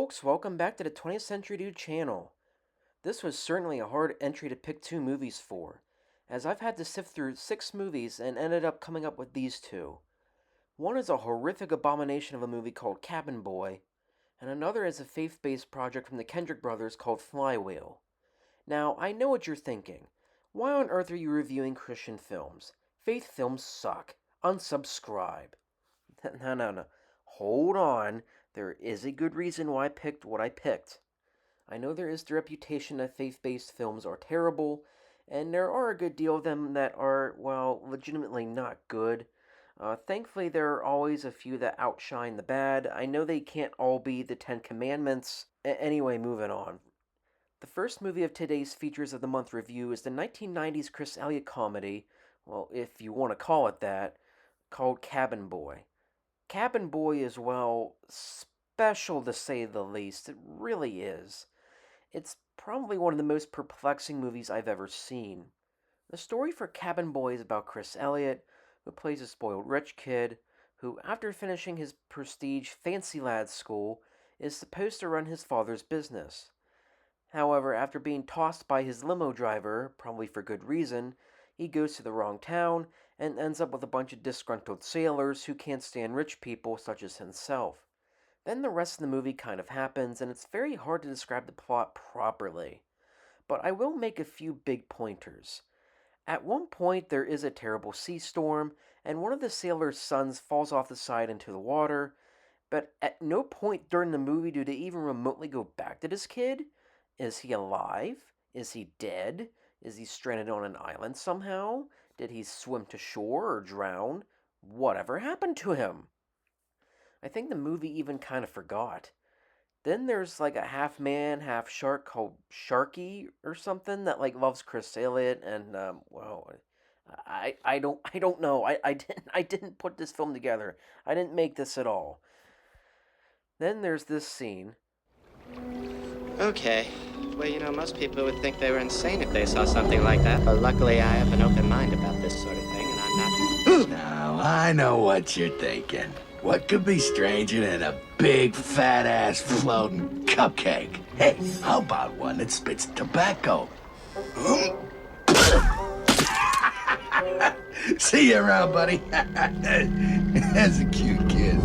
folks, welcome back to the 20th Century Dude channel. This was certainly a hard entry to pick two movies for, as I've had to sift through 6 movies and ended up coming up with these two. One is a horrific abomination of a movie called Cabin Boy, and another is a faith-based project from the Kendrick brothers called Flywheel. Now, I know what you're thinking. Why on earth are you reviewing Christian films? Faith films suck. Unsubscribe. No. Hold on. There is a good reason why I picked what I picked. I know there is the reputation that faith-based films are terrible, and there are a good deal of them that are, well, legitimately not good. Thankfully, there are always a few that outshine the bad. I know they can't all be the Ten Commandments. Anyway, moving on. The first movie of today's Features of the Month review is the 1990s Chris Elliott comedy, well, if you want to call it that, called Cabin Boy. Cabin Boy is, well, special to say the least. It really is. It's probably one of the most perplexing movies I've ever seen. The story for Cabin Boy is about Chris Elliott, who plays a spoiled rich kid, who, after finishing his prestige fancy lad school, is supposed to run his father's business. However, after being tossed by his limo driver, probably for good reason, he goes to the wrong town and ends up with a bunch of disgruntled sailors who can't stand rich people such as himself. Then the rest of the movie kind of happens, and it's very hard to describe the plot properly. But I will make a few big pointers. At one point, there is a terrible sea storm, and one of the sailors' sons falls off the side into the water, but at no point during the movie do they even remotely go back to this kid. Is he alive? Is he dead? Is he stranded on an island somehow? Did he swim to shore or drown? Whatever happened to him? I think the movie even kind of forgot. Then there's like a half man, half shark called Sharky or something that like loves Chris Elliott and well, I don't know. I didn't put this film together. I didn't make this at all. Then there's this scene. Okay. Well, most people would think they were insane if they saw something like that, but luckily I have an open mind about this sort of thing, and I'm not... Now, I know what you're thinking. What could be stranger than a big, fat-ass floating cupcake? Hey, how about one that spits tobacco? See you around, buddy. That's a cute kid.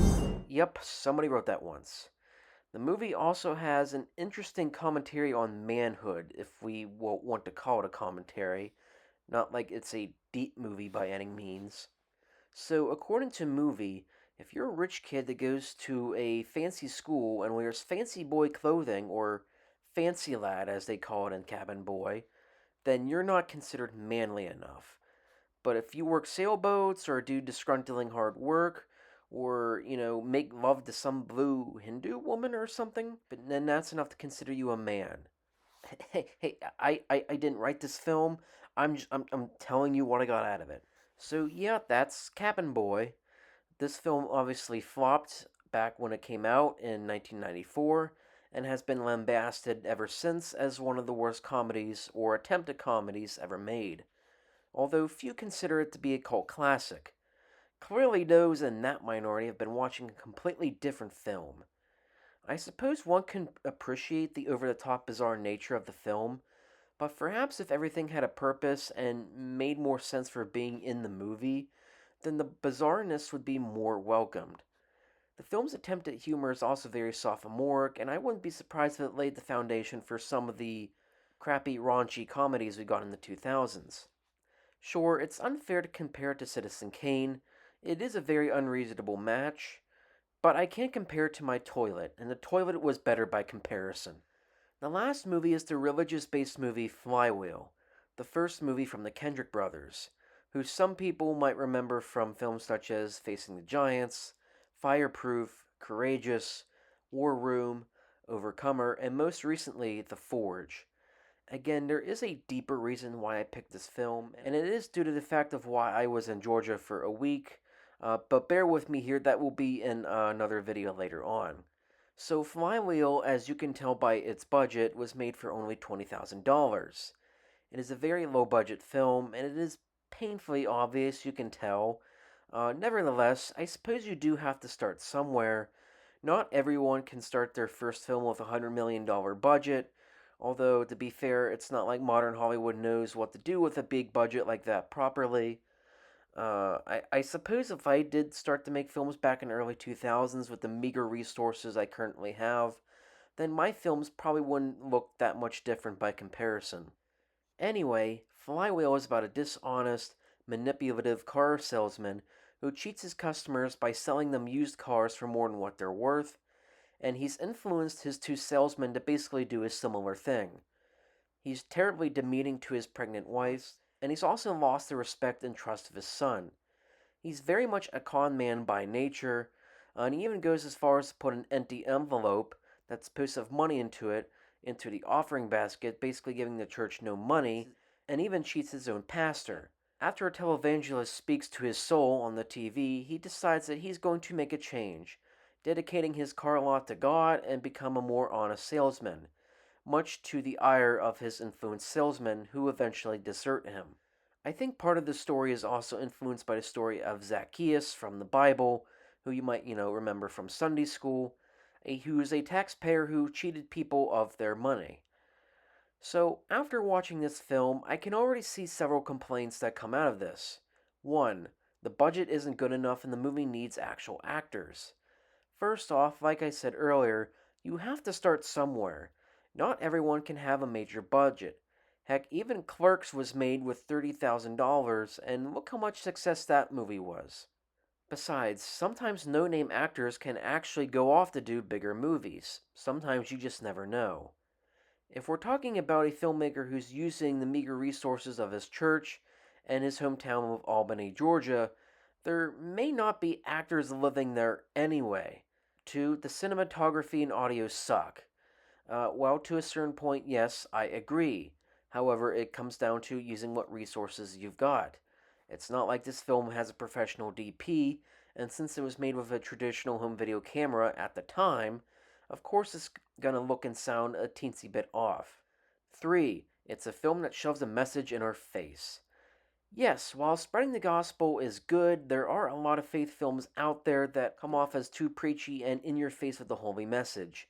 Yep, somebody wrote that once. The movie also has an interesting commentary on manhood, if we want to call it a commentary. Not like it's a deep movie by any means. So, according to movie, if you're a rich kid that goes to a fancy school and wears fancy boy clothing, or fancy lad as they call it in Cabin Boy, then you're not considered manly enough. But if you work sailboats or do disgruntling hard work, or, make love to some blue Hindu woman or something, but then that's enough to consider you a man. I didn't write this film. I'm telling you what I got out of it. So yeah, that's Cabin Boy. This film obviously flopped back when it came out in 1994 and has been lambasted ever since as one of the worst comedies or attempted comedies ever made, although few consider it to be a cult classic. Clearly, those in that minority have been watching a completely different film. I suppose one can appreciate the over the top bizarre nature of the film, but perhaps if everything had a purpose and made more sense for being in the movie, then the bizarreness would be more welcomed. The film's attempt at humor is also very sophomoric, and I wouldn't be surprised if it laid the foundation for some of the crappy, raunchy comedies we got in the 2000s. Sure, it's unfair to compare it to Citizen Kane. It is a very unreasonable match, but I can't compare it to My Toilet, and The Toilet was better by comparison. The last movie is the religious-based movie Flywheel, the first movie from the Kendrick brothers, who some people might remember from films such as Facing the Giants, Fireproof, Courageous, War Room, Overcomer, and most recently, The Forge. Again, there is a deeper reason why I picked this film, and it is due to the fact of why I was in Georgia for a week, but bear with me here, that will be in another video later on. So Flywheel, as you can tell by its budget, was made for only $20,000. It is a very low budget film, and it is painfully obvious, you can tell. Nevertheless, I suppose you do have to start somewhere, Not everyone can start their first film with a $100 million budget, although, to be fair, it's not like modern Hollywood knows what to do with a big budget like that properly. I suppose if I did start to make films back in the early 2000s with the meager resources I currently have, then my films probably wouldn't look that much different by comparison. Anyway, Flywheel is about a dishonest, manipulative car salesman who cheats his customers by selling them used cars for more than what they're worth, and he's influenced his two salesmen to basically do a similar thing. He's terribly demeaning to his pregnant wife, and he's also lost the respect and trust of his son. He's very much a con man by nature, and he even goes as far as to put an empty envelope that's supposed to have money into the offering basket, basically giving the church no money, and even cheats his own pastor. After a televangelist speaks to his soul on the TV, he decides that he's going to make a change, dedicating his car lot to God and become a more honest salesman, much to the ire of his influenced salesmen who eventually desert him. I think part of the story is also influenced by the story of Zacchaeus from the Bible, who you might, remember from Sunday school, who is a taxpayer who cheated people of their money. So, after watching this film, I can already see several complaints that come out of this. 1. The budget isn't good enough and the movie needs actual actors. First off, like I said earlier, you have to start somewhere. Not everyone can have a major budget. Heck, even Clerks was made with $30,000, and look how much success that movie was. Besides, sometimes no name actors can actually go off to do bigger movies. Sometimes you just never know. If we're talking about a filmmaker who's using the meager resources of his church and his hometown of Albany, Georgia, there may not be actors living there anyway. 2. The cinematography and audio suck. Well, to a certain point, yes, I agree. However, it comes down to using what resources you've got. It's not like this film has a professional DP, and since it was made with a traditional home video camera at the time, of course it's gonna look and sound a teensy bit off. 3. It's a film that shoves a message in our face. Yes, while spreading the gospel is good, there are a lot of faith films out there that come off as too preachy and in your face with the holy message.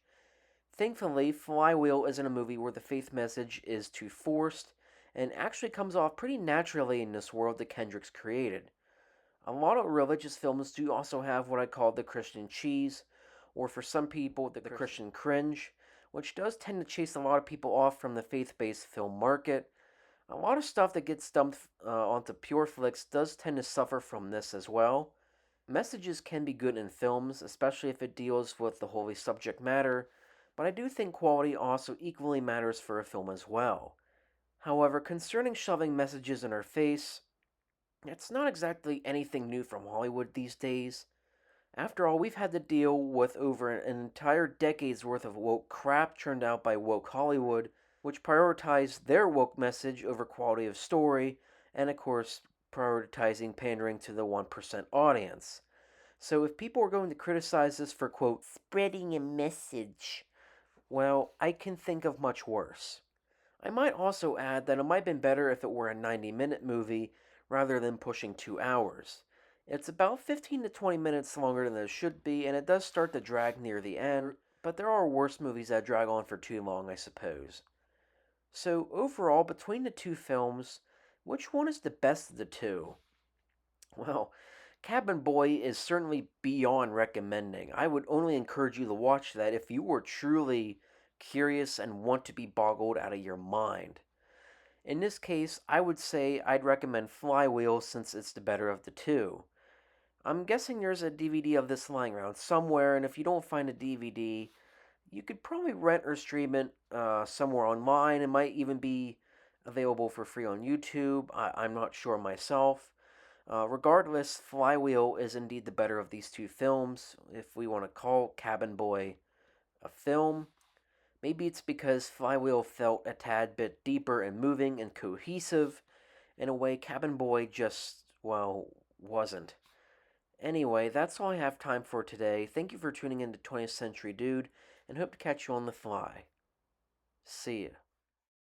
Thankfully, Flywheel isn't a movie where the faith message is too forced, and actually comes off pretty naturally in this world that Kendrick's created. A lot of religious films do also have what I call the Christian cheese, or for some people, the Christian cringe, which does tend to chase a lot of people off from the faith-based film market. A lot of stuff that gets dumped onto pure flicks does tend to suffer from this as well. Messages can be good in films, especially if it deals with the holy subject matter, but I do think quality also equally matters for a film as well. However, concerning shoving messages in our face, it's not exactly anything new from Hollywood these days. After all, we've had to deal with over an entire decade's worth of woke crap churned out by woke Hollywood, which prioritized their woke message over quality of story, and of course, prioritizing pandering to the 1% audience. So if people are going to criticize this for, quote, spreading a message, well, I can think of much worse. I might also add that it might have been better if it were a 90-minute movie rather than pushing 2 hours. It's about 15 to 20 minutes longer than it should be, and it does start to drag near the end, but there are worse movies that drag on for too long, I suppose. So, overall, between the two films, which one is the best of the two? Well, Cabin Boy is certainly beyond recommending. I would only encourage you to watch that if you were truly curious and want to be boggled out of your mind. In this case, I would say I'd recommend Flywheel since it's the better of the two. I'm guessing there's a DVD of this lying around somewhere, and if you don't find a DVD, you could probably rent or stream it somewhere online. It might even be available for free on YouTube. I'm not sure myself. Regardless, Flywheel is indeed the better of these two films, if we want to call Cabin Boy a film. Maybe it's because Flywheel felt a tad bit deeper and moving and cohesive in a way Cabin Boy just, well, wasn't. Anyway, that's all I have time for today. Thank you for tuning in to 20th Century Dude, and hope to catch you on the fly. See ya.